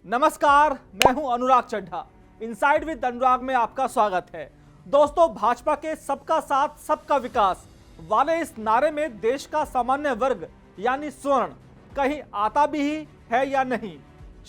नमस्कार, मैं हूं अनुराग चड्ढा। इनसाइड विद अनुराग में आपका स्वागत है। दोस्तों, भाजपा के सबका साथ सबका विकास वाले इस नारे में देश का सामान्य वर्ग यानी स्वर्ण कहीं आता भी ही है या नहीं?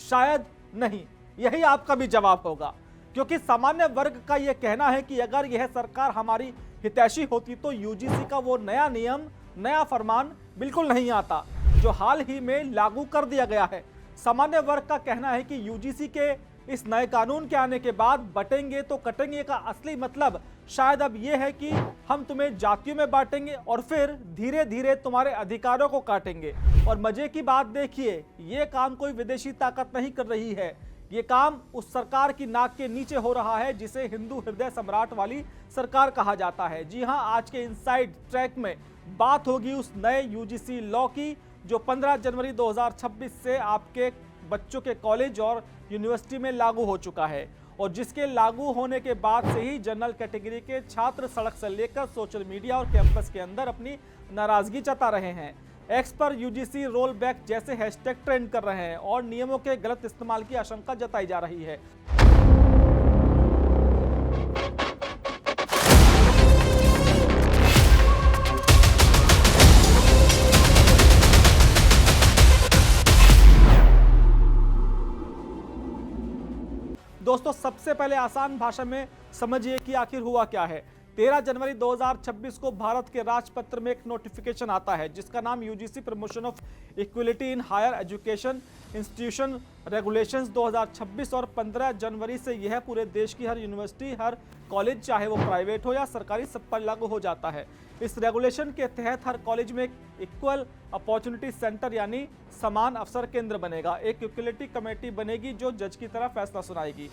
शायद नहीं। यही आपका भी जवाब होगा, क्योंकि सामान्य वर्ग का यह कहना है कि अगर यह सरकार हमारी हितैषी होती तो यूजीसी का वो नया नियम, नया फरमान बिल्कुल नहीं आता जो हाल ही में लागू कर दिया गया है। सामान्य वर्ग का कहना है कि यूजीसी के इस नए कानून के आने के बाद बटेंगे तो कटेंगे का असली मतलब शायद अब यह है कि हम तुम्हें जातियों में बांटेंगे और फिर धीरे धीरे तुम्हारे अधिकारों को काटेंगे। और मजे की बात देखिए, ये काम कोई विदेशी ताकत नहीं कर रही है, ये काम उस सरकार की नाक के नीचे हो रहा है जिसे हिंदू हृदय सम्राट वाली सरकार कहा जाता है। जी हां, आज के इनसाइड ट्रैक में बात होगी उस नए यूजीसी लॉ की जो 15 जनवरी 2026 से आपके बच्चों के कॉलेज और यूनिवर्सिटी में लागू हो चुका है और जिसके लागू होने के बाद से ही जनरल कैटेगरी के छात्र सड़क से लेकर सोशल मीडिया और कैंपस के अंदर अपनी नाराजगी जता रहे हैं। एक्स पर यूजीसी रोल बैक जैसे हैशटैग ट्रेंड कर रहे हैं और नियमों के गलत इस्तेमाल की आशंका जताई जा रही है। दोस्तों, सबसे पहले आसान भाषा में समझिए कि आखिर हुआ क्या है। 13 जनवरी 2026 को भारत के राजपत्र में एक नोटिफिकेशन आता है जिसका नाम UGC promotion of equality in higher education institution regulations 2026 और 15 जनवरी से यह पूरे देश की हर यूनिवर्सिटी, हर कॉलेज, चाहे वो प्राइवेट हो या सरकारी, सब पर लागू हो जाता है। इस रेगुलेशन के तहत हर कॉलेज में एक इक्वल अपॉर्चुनिटी सेंटर यानी समान अवसर केंद्र बनेगा। एक इक्वलिटी कमेटी बनेगी जो जज की तरह फैसला सुनाएगी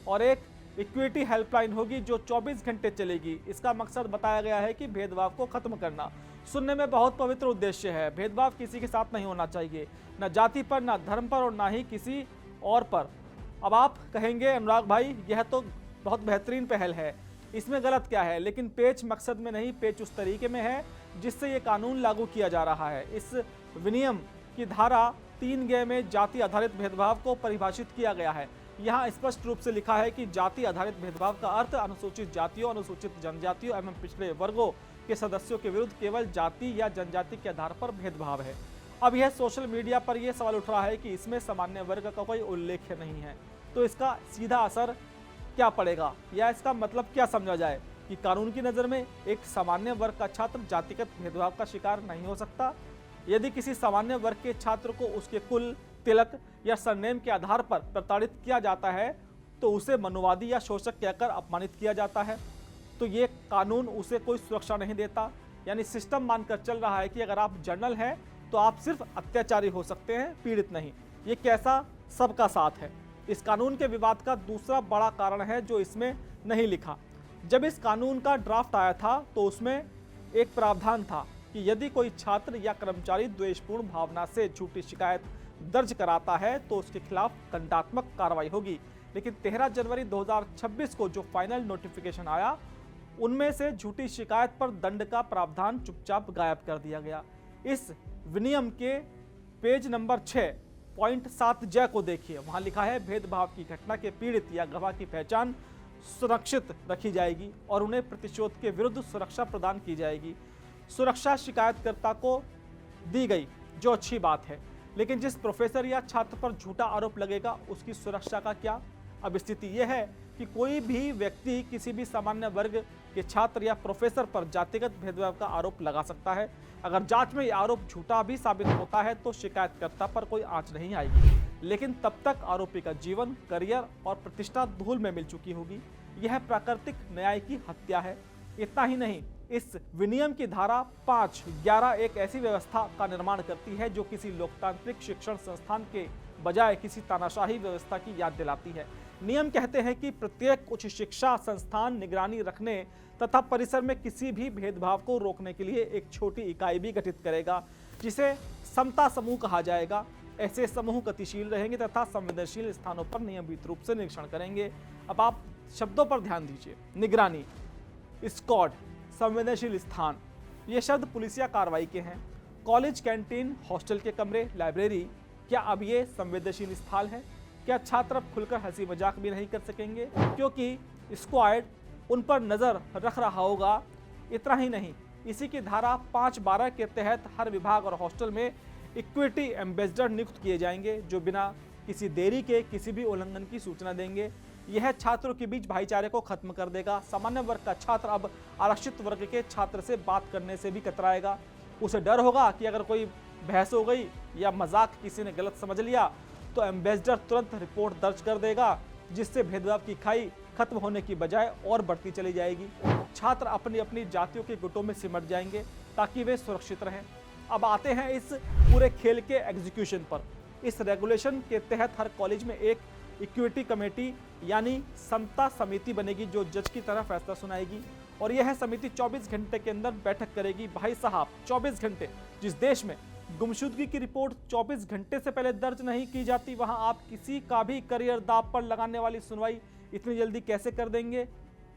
और एक इक्विटी हेल्पलाइन होगी जो 24 घंटे चलेगी। इसका मकसद बताया गया है कि भेदभाव को खत्म करना। सुनने में बहुत पवित्र उद्देश्य है। भेदभाव किसी के साथ नहीं होना चाहिए, न जाति पर, न धर्म पर और ना ही किसी और पर। अब आप कहेंगे अनुराग भाई, यह तो बहुत बेहतरीन पहल है, इसमें गलत क्या है? लेकिन पेच मकसद में नहीं, पेच उस तरीके में है जिससे ये कानून लागू किया जा रहा है। इस विनियम की धारा 3G में जाति आधारित भेदभाव को परिभाषित किया गया है। यहाँ स्पष्ट रूप से लिखा है कि जाति आधारित भेदभाव का अर्थ अनुसूचित जातियों, अनुसूचित जनजातियों एवं पिछड़े वर्गों के सदस्यों के विरुद्ध केवल जाति या जनजाति के आधार पर भेदभाव है। अब यह सोशल मीडिया पर यह सवाल उठ रहा है कि इसमें सामान्य वर्ग का कोई उल्लेख नहीं है, तो इसका सीधा असर क्या पड़ेगा या इसका मतलब क्या समझा जाए कि कानून की नज़र में एक सामान्य वर्ग का छात्र जातिगत भेदभाव का शिकार नहीं हो सकता? यदि किसी सामान्य वर्ग के छात्र को उसके कुल, तिलक या सरनेम के आधार पर प्रताड़ित किया जाता है तो उसे मनुवादी या शोषक कहकर अपमानित किया जाता है, तो ये कानून उसे कोई सुरक्षा नहीं देता। यानी सिस्टम मानकर चल रहा है कि अगर आप जर्नल हैं तो आप सिर्फ अत्याचारी हो सकते हैं, पीड़ित नहीं। ये कैसा सबका साथ है? इस कानून के विवाद का दूसरा बड़ा कारण है जो इसमें नहीं लिखा। जब इस कानून का ड्राफ्ट आया था तो उसमें एक प्रावधान था कि यदि कोई छात्र या कर्मचारी द्वेषपूर्ण भावना से झूठी शिकायत दर्ज कराता है तो उसके खिलाफ दंडात्मक कार्रवाई होगी। लेकिन 13 जनवरी 2026 को जो फाइनल नोटिफिकेशन आया उनमें से झूठी शिकायत पर दंड का प्रावधान चुपचाप गायब कर दिया गया। इस विनियम के पेज नंबर 6.7J को देखिए, वहां लिखा है भेदभाव की घटना के पीड़ित या गवाह की पहचान सुरक्षित रखी जाएगी और उन्हें प्रतिशोध के विरुद्ध सुरक्षा प्रदान की जाएगी। सुरक्षा शिकायतकर्ता को दी गई, जो अच्छी बात है, लेकिन जिस प्रोफेसर या छात्र पर झूठा आरोप लगेगा उसकी सुरक्षा का क्या? अब स्थिति यह है कि कोई भी व्यक्ति किसी भी सामान्य वर्ग के छात्र या प्रोफेसर पर जातिगत भेदभाव का आरोप लगा सकता है। अगर जांच में यह आरोप झूठा भी साबित होता है तो शिकायतकर्ता पर कोई आंच नहीं आएगी, लेकिन तब तक आरोपी का जीवन, करियर और प्रतिष्ठा धूल में मिल चुकी होगी। यह प्राकृतिक न्याय की हत्या है। इतना ही नहीं, इस विनियम की धारा 5(11) एक ऐसी व्यवस्था का निर्माण करती है जो किसी लोकतांत्रिक शिक्षण संस्थान के बजाय किसी तानाशाही व्यवस्था की याद दिलाती है। नियम कहते हैं कि प्रत्येक उच्च शिक्षा संस्थान निगरानी रखने तथा परिसर में किसी भी भेदभाव को रोकने के लिए एक छोटी इकाई भी गठित करेगा जिसे समता समूह कहा जाएगा। ऐसे समूह गतिशील रहेंगे तथा संवेदनशील स्थानों पर नियमित रूप से निरीक्षण करेंगे। अब आप शब्दों पर ध्यान दीजिए। निगरानी, स्क्वाड, संवेदनशील स्थान, ये शब्द पुलिसिया कार्रवाई के हैं। कॉलेज कैंटीन, हॉस्टल के कमरे, लाइब्रेरी, क्या अब ये संवेदनशील स्थल है? क्या छात्र अब खुलकर हंसी मजाक भी नहीं कर सकेंगे, क्योंकि स्क्वाड उन पर नजर रख रहा होगा। इतना ही नहीं, इसी की धारा 5(12) के तहत हर विभाग और हॉस्टल में इक्विटी एम्बेसडर नियुक्त किए जाएंगे, जो बिना किसी देरी के किसी भी उल्लंघन की सूचना देंगे। यह छात्रों के बीच भाईचारे को खत्म कर देगा। सामान्य वर्ग का छात्र अब आरक्षित वर्ग के छात्र से बात करने से भी कतराएगा। उसे डर होगा कि अगर कोई बहस हो गई या मजाक किसी ने गलत समझ लिया तो एम्बेसडर तुरंत रिपोर्ट दर्ज कर देगा, जिससे भेदभाव की खाई खत्म होने की बजाय और बढ़ती चली जाएगी। छात्र अपनी अपनी जातियों के गुटों में सिमट जाएंगे ताकि वे सुरक्षित रहें। अब आते हैं इस पूरे खेल के एग्जीक्यूशन पर। इस रेगुलेशन के तहत हर कॉलेज में एक इक्विटी कमेटी यानी समता समिति बनेगी, जो जज की तरह फैसला सुनाएगी और यह समिति 24 घंटे के अंदर बैठक करेगी। भाई साहब, 24 घंटे! जिस देश में गुमशुदगी की रिपोर्ट 24 घंटे से पहले दर्ज नहीं की जाती, वहां आप किसी का भी करियर दांव पर लगाने वाली सुनवाई इतनी जल्दी कैसे कर देंगे?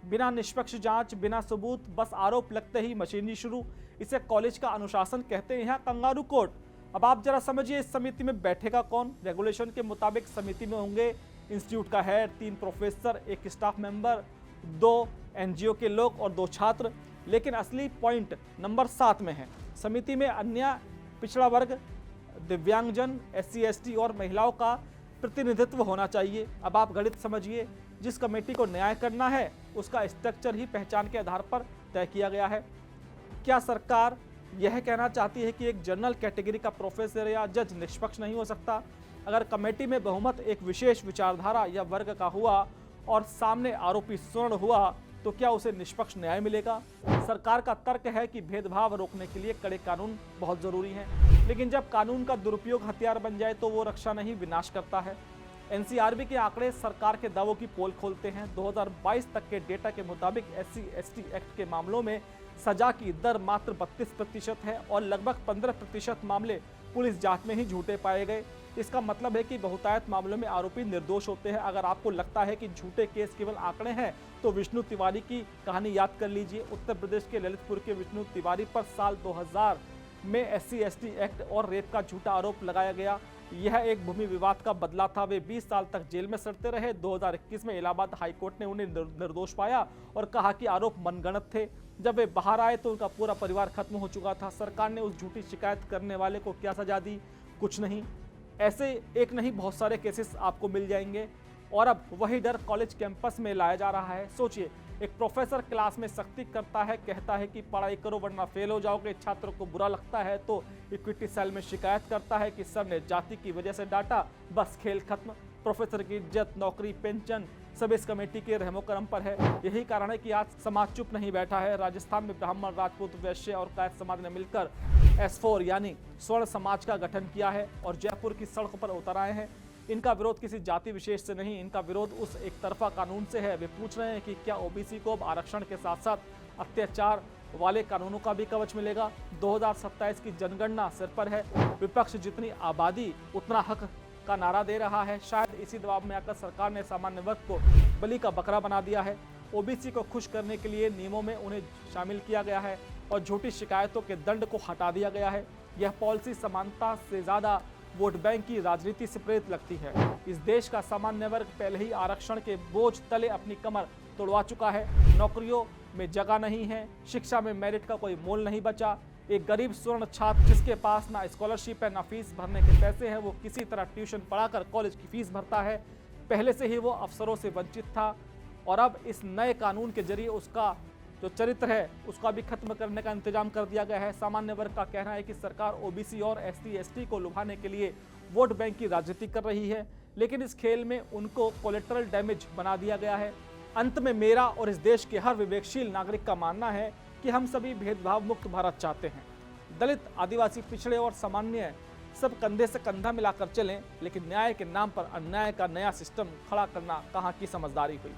बिना निष्पक्ष जांच, बिना सबूत, बस आरोप लगते ही मशीनरी शुरू। इसे कॉलेज का अनुशासन कहते हैं, यहाँ कंगारू कोर्ट। अब आप जरा समझिए, इस समिति में बैठेगा कौन? रेगुलेशन के मुताबिक समिति में होंगे इंस्टीट्यूट का head, 3 professor, 1 staff member, 2 NGO के लोग और 2 छात्र। लेकिन असली पॉइंट नंबर 7 में है। समिति में अन्य पिछड़ा वर्ग, दिव्यांगजन, SC ST और महिलाओं का प्रतिनिधित्व होना चाहिए। अब आप गणित समझिए, जिस कमेटी को न्याय करना है उसका स्ट्रक्चर ही पहचान के आधार पर तय किया गया है। क्या सरकार यह कहना चाहती है कि एक जनरल कैटेगरी का प्रोफेसर या जज निष्पक्ष नहीं हो सकता? अगर कमेटी में बहुमत एक विशेष विचारधारा या वर्ग का हुआ और सामने आरोपी स्वर्ण हुआ तो क्या उसे निष्पक्ष न्याय मिलेगा? सरकार का तर्क है कि भेदभाव रोकने के लिए कड़े कानून बहुत जरूरी हैं, लेकिन जब कानून का दुरुपयोग हथियार बन जाए तो वो रक्षा नहीं, विनाश करता है। NCRB के आंकड़े सरकार के दावों की पोल खोलते हैं। 2022 तक के डेटा के मुताबिक SC ST एक्ट के मामलों में सजा की दर मात्र 32% है और लगभग 15% मामले पुलिस जांच में ही झूठे पाए गए। इसका मतलब है कि बहुतायत मामलों में आरोपी निर्दोष होते हैं। अगर आपको लगता है कि झूठे केस केवल आंकड़े हैं तो विष्णु तिवारी की कहानी याद कर लीजिए। उत्तर प्रदेश के ललितपुर के विष्णु तिवारी पर साल 2000 में SC ST एक्ट और रेप का झूठा आरोप लगाया गया। यह एक भूमि विवाद का बदला था। वे 20 साल तक जेल में सड़ते रहे। 2021 में इलाहाबाद हाईकोर्ट ने उन्हें निर्दोष पाया और कहा कि आरोप मनगढ़ंत थे। जब वे बाहर आए तो उनका पूरा परिवार खत्म हो चुका था। सरकार ने उस झूठी शिकायत करने वाले को क्या सजा दी? कुछ नहीं। ऐसे एक नहीं, बहुत सारे केसेस आपको मिल जाएंगे और अब वही डर कॉलेज कैंपस में लाया जा रहा है। सोचिए, एक प्रोफेसर क्लास में सख्ती करता है, कहता है कि पढ़ाई करो वरना फेल हो जाओगे। छात्रों को बुरा लगता है तो इक्विटी सेल में शिकायत करता है कि सर ने जाति की वजह से डांटा, बस खेल खत्म। प्रोफेसर की इज्जत, नौकरी, पेंशन सब इस कमेटी के रहमो करम पर है। यही कारण है कि आज समाज चुप नहीं बैठा है। राजस्थान में ब्राह्मण, राजपूत, वैश्य और कायस्थ समाज ने मिलकर S4 यानी स्वर्ण समाज का गठन किया है और जयपुर की सड़क पर उतर आए हैं। इनका विरोध किसी जाति विशेष से नहीं, इनका विरोध उस एक तरफा कानून से है। वे पूछ रहे हैं कि क्या OBC को अब आरक्षण के साथ साथ अत्याचार वाले कानूनों का भी कवच मिलेगा? 2027 की जनगणना सिर पर है। विपक्ष जितनी आबादी उतना हक का नारा दे रहा है। शायद इसी दबाव में आकर सरकार ने सामान्य वर्ग को बलि का बकरा बना दिया है। OBC को खुश करने के लिए नियमों में उन्हें शामिल किया गया है और झूठी शिकायतों के दंड को हटा दिया गया है। यह पॉलिसी समानता से ज्यादा वोट बैंक की राजनीति से प्रेरित लगती है। इस देश का सामान्य वर्ग पहले ही आरक्षण के बोझ तले अपनी कमर तोड़वा चुका है। नौकरियों में जगह नहीं है, शिक्षा में मेरिट का कोई मोल नहीं बचा। एक गरीब स्वर्ण छात्र जिसके पास ना स्कॉलरशिप है ना फीस भरने के पैसे हैं, वो किसी तरह ट्यूशन पढ़ाकर कॉलेज की फीस भरता है। पहले से ही वो अवसरों से वंचित था और अब इस नए कानून के जरिए उसका जो चरित्र है उसका भी खत्म करने का इंतजाम कर दिया गया है। सामान्य वर्ग का कहना है कि सरकार OBC और SC ST को लुभाने के लिए वोट बैंक की राजनीति कर रही है, लेकिन इस खेल में उनको कोलेटरल डैमेज बना दिया गया है। अंत में मेरा और इस देश के हर विवेकशील नागरिक का मानना है कि हम सभी भेदभाव मुक्त भारत चाहते हैं। दलित, आदिवासी, पिछड़े और सामान्य सब कंधे से कंधा मिलाकर चलें, लेकिन न्याय के नाम पर अन्याय का नया सिस्टम खड़ा करना कहाँ की समझदारी हुई?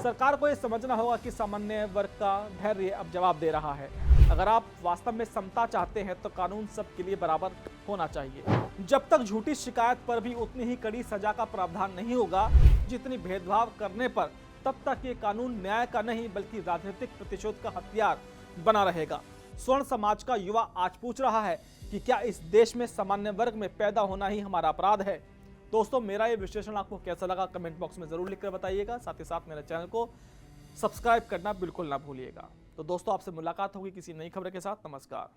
सरकार को यह समझना होगा कि सामान्य वर्ग का धैर्य अब जवाब दे रहा है। अगर आप वास्तव में समता चाहते हैं तो कानून सबके लिए बराबर होना चाहिए। जब तक झूठी शिकायत पर भी उतनी ही कड़ी सजा का प्रावधान नहीं होगा जितनी भेदभाव करने पर, तब तक ये कानून न्याय का नहीं बल्कि राजनीतिक प्रतिशोध का हथियार बना रहेगा। स्वर्ण समाज का युवा आज पूछ रहा है कि क्या इस देश में सामान्य वर्ग में पैदा होना ही हमारा अपराध है? दोस्तों मेरा ये विश्लेषण आपको कैसा लगा कमेंट बॉक्स में जरूर लिखकर बताइएगा। साथ ही साथ मेरे चैनल को सब्सक्राइब करना बिल्कुल ना भूलिएगा। तो दोस्तों आपसे मुलाकात होगी किसी नई खबर के साथ। नमस्कार।